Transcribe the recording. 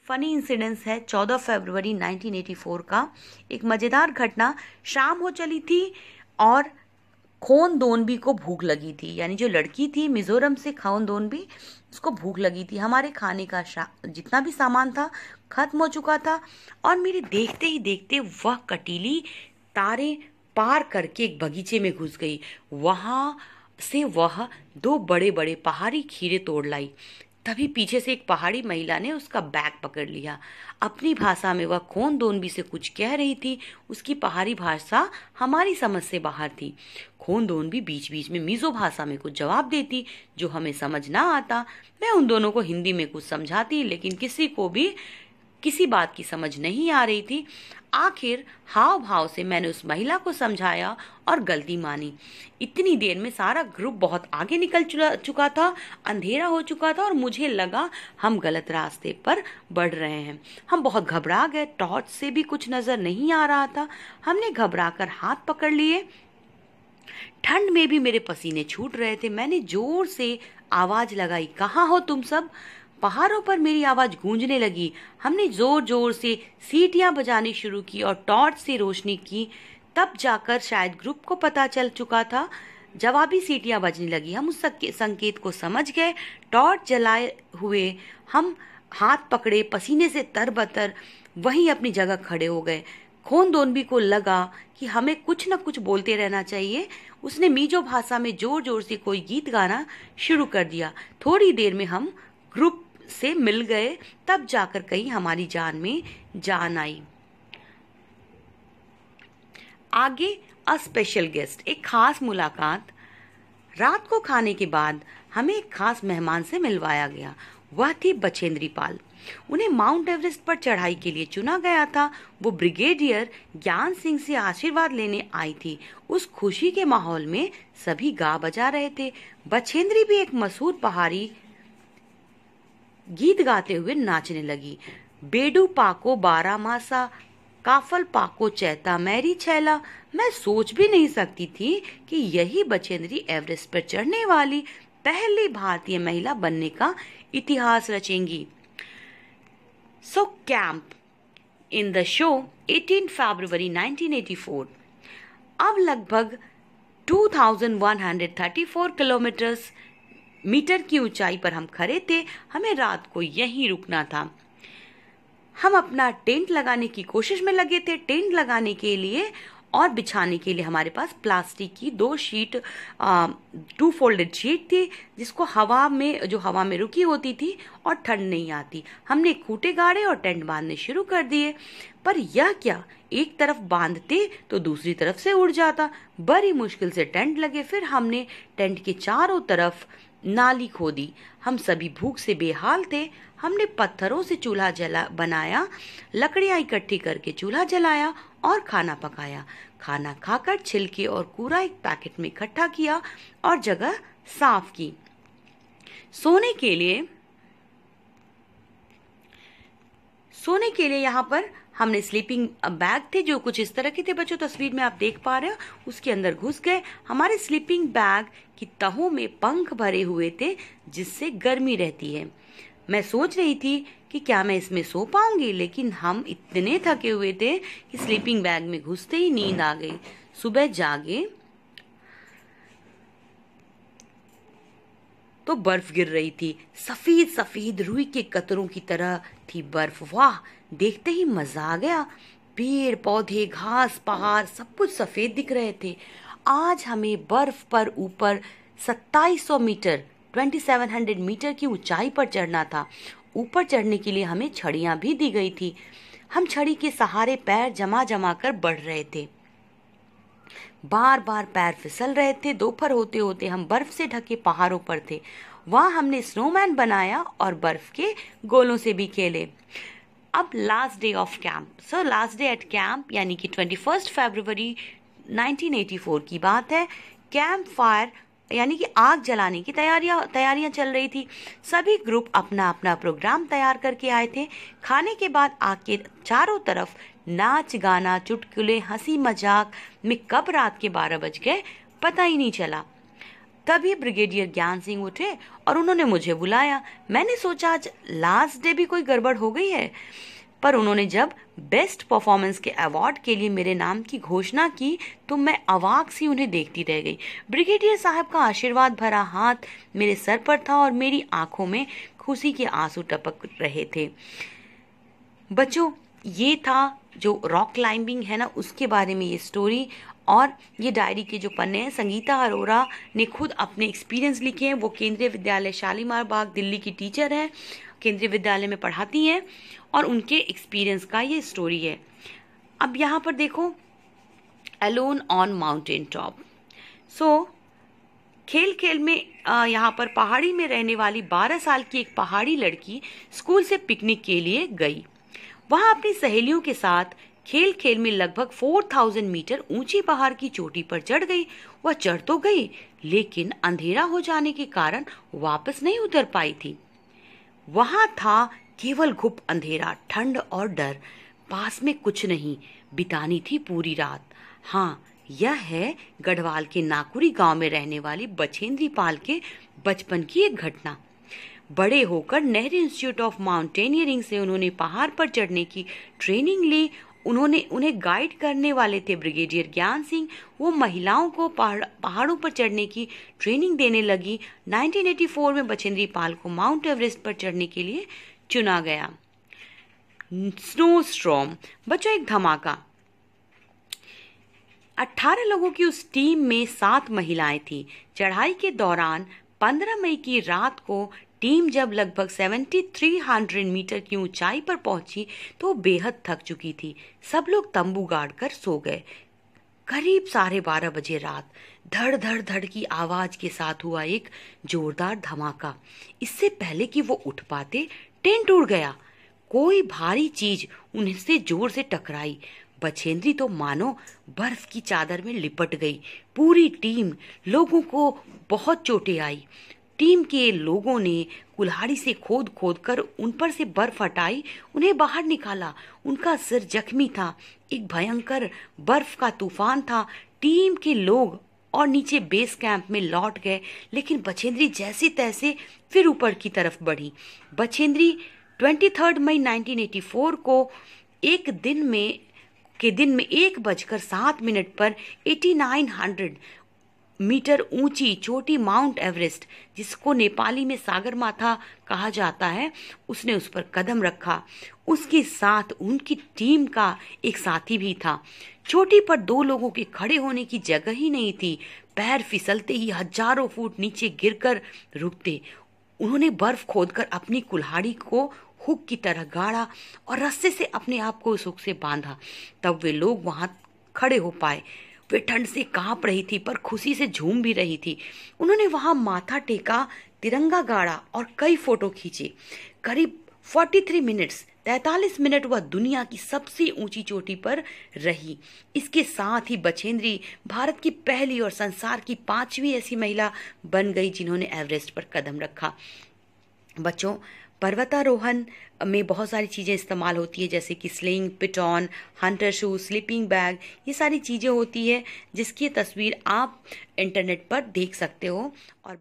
Funny incidence है 14 फरवरी 1984 का। एक मज़ेदार घटना। शाम हो चली थी और खोन दोनबी को भूख लगी थी, यानी जो लड़की थी मिजोरम से खोन दोनबी, उसको भूख लगी थी। हमारे खाने का जितना भी सामान था खत्म हो चुका था और मेरे देखते ही देखते वह कटीली तारें पार करके एक बगीचे में घुस गई। वहां से वह दो बड़े बड़े पहाड़ी खीरे तोड़ लाई। तभी पीछे से एक पहाड़ी महिला ने उसका बैग पकड़ लिया। अपनी भाषा में वह खोन दोनबी से कुछ कह रही थी। उसकी पहाड़ी भाषा हमारी समझ से बाहर थी। खोन दोनबी बीच बीच में मीज़ो भाषा में कुछ जवाब देती जो हमें समझ ना आता। मैं उन दोनों को हिंदी में कुछ समझाती, लेकिन किसी को भी किसी बात की समझ नहीं आ रही थी। आखिर हाव भाव से मैंने उस महिला को समझाया और गलती मानी। इतनी देर में सारा ग्रुप बहुत आगे निकल चुका था, अंधेरा हो चुका था और मुझे लगा हम गलत रास्ते पर बढ़ रहे हैं। हम बहुत घबरा गए, टॉर्च से भी कुछ नजर नहीं आ रहा था। हमने घबराकर हाथ पकड़ लिए। ठंड में भी मेरे पसीने छूट रहे थे। मैंने जोर से आवाज लगाई, कहाँ हो तुम सब? पहाड़ों पर मेरी आवाज गूंजने लगी। हमने जोर जोर से सीटियां बजानी शुरू की और टॉर्च से रोशनी की। तब जाकर शायद ग्रुप को पता चल चुका था। जवाबी सीटियां बजने लगी। हम उस संकेत को समझ गए। टॉर्च जलाए हुए हम हाथ पकड़े, पसीने से तरबतर वहीं अपनी जगह खड़े हो गए। खोन दोनबी को लगा कि हमें कुछ न कुछ बोलते रहना चाहिए। उसने मीजो भाषा में जोर जोर से कोई गीत गाना शुरू कर दिया। थोड़ी देर में हम ग्रुप से मिल गए। तब जाकर कहीं हमारी जान में जान आई। आगे अ स्पेशल गेस्ट, एक खास मुलाकात। रात को खाने के बाद हमें एक खास मेहमान से मिलवाया गया। वह थी बछेंद्री पाल। उन्हें माउंट एवरेस्ट पर चढ़ाई के लिए चुना गया था। वो ब्रिगेडियर ज्ञान सिंह से आशीर्वाद लेने आई थी। उस खुशी के माहौल में सभी गा बजा रहे थे। बछेंद्री भी एक मशहूर पहाड़ी गीत गाते हुए नाचने लगी। बेडू पाको बारह मासा, काफल पाको चैता मैरी छैला। मैं सोच भी नहीं सकती थी कि यही बछेंद्री एवरेस्ट पर चढ़ने वाली पहली भारतीय महिला बनने का इतिहास रचेंगी। सो कैंप इन द शो 18 फरवरी 1984। अब लगभग 2134 मीटर की ऊंचाई पर हम खड़े थे। हमें रात को यहीं रुकना था। हम अपना टेंट लगाने की कोशिश में लगे थे। टेंट लगाने के लिए और बिछाने के लिए हमारे पास प्लास्टिक की 2 शीट 2 फोल्डेड शीट थी, जिसको हवा में रुकी होती थी और ठंड नहीं आती। हमने खूंटे गाड़े और टेंट बांधने शुरू कर दिए। पर यह क्या, एक तरफ बांधते तो दूसरी तरफ से उड़ जाता। बड़ी मुश्किल से टेंट लगे। फिर हमने टेंट के चारों तरफ नाली खोदी। हम सभी भूख से बेहाल थे। हमने पत्थरों से चूल्हा बनाया, लकड़ियां इकट्ठी करके चूल्हा जलाया और खाना पकाया। खाना खाकर छिलके और कूड़ा एक पैकेट में इकट्ठा किया और जगह साफ की। सोने के लिए यहाँ पर हमने स्लीपिंग बैग थे जो कुछ इस तरह के थे। बच्चों, तस्वीर में आप देख पा रहे हो, उसके अंदर घुस गए। हमारे स्लीपिंग बैग की तहों में पंख भरे हुए थे जिससे गर्मी रहती है। मैं सोच रही थी कि क्या मैं इसमें सो पाऊंगी, लेकिन हम इतने थके हुए थे कि स्लीपिंग बैग में घुसते ही नींद आ गई। सुबह जागे तो बर्फ गिर रही थी। सफेद सफेद रुई के कतरों की तरह थी बर्फ। वाह, देखते ही मजा आ गया। पेड़ पौधे, घास, पहाड़ सब कुछ सफेद दिख रहे थे। आज हमें बर्फ पर ऊपर 2700 मीटर 2700 मीटर की ऊंचाई पर चढ़ना था। ऊपर चढ़ने के लिए हमें छड़ियां भी दी गई थी। हम छड़ी के सहारे पैर जमा जमा कर बढ़ रहे थे। बार बार पैर फिसल रहे थे। दोपहर होते होते हम बर्फ से ढके पहाड़ों पर थे। वहां हमने स्नोमैन बनाया और बर्फ के गोलों से भी खेले। अब last day of camp. Last day at camp यानी कि 21 फरवरी 1984 की बात है। कैंप फायर यानी कि आग जलाने की तैयारियां चल रही थी। सभी ग्रुप अपना अपना प्रोग्राम तैयार करके आए थे। खाने के बाद आग के चारों तरफ नाच गाना, चुटकुले, हंसी मजाक में कब रात के 12 बज गए पता ही नहीं चला। तभी ब्रिगेडियर ज्ञान सिंह उठे और उन्होंने मुझे बुलाया। मैंने सोचा आज लास्ट डे भी कोई गड़बड़ हो गई है, पर उन्होंने जब बेस्ट परफॉर्मेंस के अवार्ड के लिए मेरे नाम की घोषणा की तो मैं अवाक सी उन्हें देखती रह गई। ब्रिगेडियर साहब का आशीर्वाद भरा हाथ मेरे सर पर था और मेरी आंखों में खुशी के आंसू टपक रहे थे। बच्चों, ये था जो रॉक क्लाइंबिंग है ना, उसके बारे में ये स्टोरी। और ये डायरी के जो पन्ने हैं संगीता अरोरा ने खुद अपने एक्सपीरियंस लिखे हैं। वो केंद्रीय विद्यालय शालीमार बाग दिल्ली की टीचर हैं, केंद्रीय विद्यालय में पढ़ाती हैं, और उनके एक्सपीरियंस का ये स्टोरी है। अब यहाँ पर देखो, अलोन ऑन माउंटेन टॉप। सो खेल खेल में यहाँ पर पहाड़ी में रहने वाली 12 साल की एक पहाड़ी लड़की स्कूल से पिकनिक के लिए गई। वहाँ अपनी सहेलियों के साथ खेल खेल में लगभग 4000 मीटर ऊंची पहाड़ की चोटी पर चढ़ गई। वह चढ़ तो गई, लेकिन अंधेरा हो जाने के कारण वापस नहीं उतर पाई थी। वहां था केवल घुप अंधेरा, ठंड और डर। पास में कुछ नहीं, बितानी थी पूरी रात। हाँ, यह है गढ़वाल के नाकुरी गांव में रहने वाली बछेंद्री पाल के बचपन की एक घटना। बड़े होकर नेहरू इंस्टीट्यूट ऑफ माउंटेनियरिंग से उन्होंने पहाड़ पर चढ़ने की ट्रेनिंग ली। उन्हें गाइड करने वाले थे ब्रिगेडियर ज्ञान सिंह। वो महिलाओं को पहाड़ों पर चढ़ने की ट्रेनिंग देने लगी। 1984 में बछेंद्री पाल को माउंट एवरेस्ट पर चढ़ने के लिए चुना गया। Snow storm. बच्चों, एक धमाका। 18 लोगों की उस टीम में 7 महिलाएं थीं। चढ़ाई के दौरान 15 मई की रात को टीम जब लगभग 7300 मीटर की ऊंचाई पर पहुंची तो बेहद थक चुकी थी। सब लोग तंबू गाड़कर सो गए। करीब 12:30 बजे रात धड़ धड़ धड़ की आवाज के साथ हुआ एक जोरदार धमाका। इससे पहले कि वो उठ पाते, टेंट उड़ गया। कोई भारी चीज उनसे जोर से टकराई। बछेंद्री तो मानो बर्फ की चादर में लिपट गई। पूरी टीम लोगों को बहुत चोटें आई। टीम के लोगों ने कुल्हाड़ी से खोद खोद कर उन पर से बर्फ हटाई, उन्हें बाहर निकाला। उनका सिर जख्मी था। एक भयंकर बर्फ का तूफान था। टीम के लोग और नीचे बेस कैंप में लौट गए, लेकिन बछेंद्री जैसे तैसे फिर ऊपर की तरफ बढ़ी। बछेंद्री 23 मई 1984 को एक दिन में 1:07 पर 8900 मीटर ऊंची चोटी माउंट एवरेस्ट, जिसको नेपाली में सागरमाथा कहा जाता है, उसने उस पर कदम रखा। उसके साथ उनकी टीम का एक साथी भी था। चोटी पर 2 लोगों के खड़े होने की जगह ही नहीं थी। पैर फिसलते ही हजारों फुट नीचे गिरकर रुकते। उन्होंने बर्फ खोदकर अपनी कुल्हाड़ी को हुक की तरह गाड़ा और रस्से से अपने आप को उस हुक से बांधा। तब वे लोग वहां खड़े हो पाए। वे ठंड से कांप रही थी पर खुशी से झूम भी रही थी। उन्होंने वहां माथा टेका, तिरंगा गाड़ा और कई फोटो खींचे। करीब 43 मिनट वह दुनिया की सबसे ऊंची चोटी पर रही। इसके साथ ही बछेंद्री भारत की पहली और संसार की 5वीं ऐसी महिला बन गई जिन्होंने एवरेस्ट पर कदम रखा। बच्चों, पर्वतारोहण में बहुत सारी चीज़ें इस्तेमाल होती है, जैसे कि sling, piton, hunter shoes, sleeping bag, ये सारी चीज़ें होती है जिसकी तस्वीर आप इंटरनेट पर देख सकते हो। और